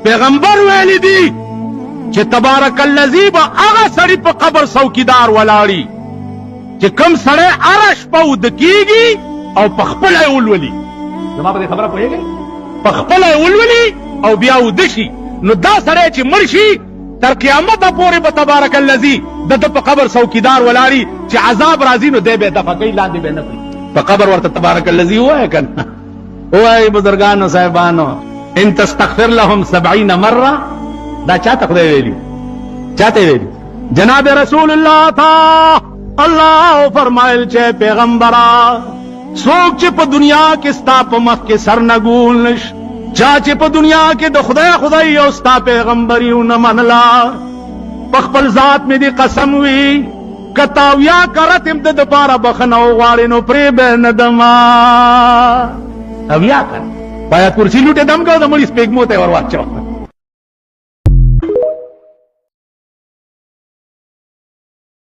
پیغمبر ویلی دی چې تبارک الذی با هغه سړی په قبر څوکیدار ولاړی چې کم سړی هره شپه وده کیږي او په خپله یې ولولي. زما په دې خبره پوهېږئ؟ په خپله یې ولولي او بیا وده شي. نو دا سړی چې مړ شي تر قیامته پورې به تبارک الذی د ده په قبر څوکیدار ولاړي چې عذاب راځي نو دی به یې دفع کوي، لاندې به یې نه کړي. په قبر ورته تبارک الذی ووایه که نه؟ ووایي بزرګانو صاحبانو ان تستغفر لهم 70 مره. دا چاته خدای ویلي؟ چاته ویلي؟ جناب رسول الله تا الله فرمایل چې پیغمبره څوک چې په دنیا کې ستا په مخ کې سر نه ګول نش، چا چې په دنیا کې د خدای او ستا پیغمبري ونه منله، په خپل ذات مې دې قسم وي که تاویا کرت ام د دپاره بخنه وغواړې نو پرې به نه دما. تاویا کر باید کرسي لوټې دم کو د مړي سپېږمو ته یې ور واچوه.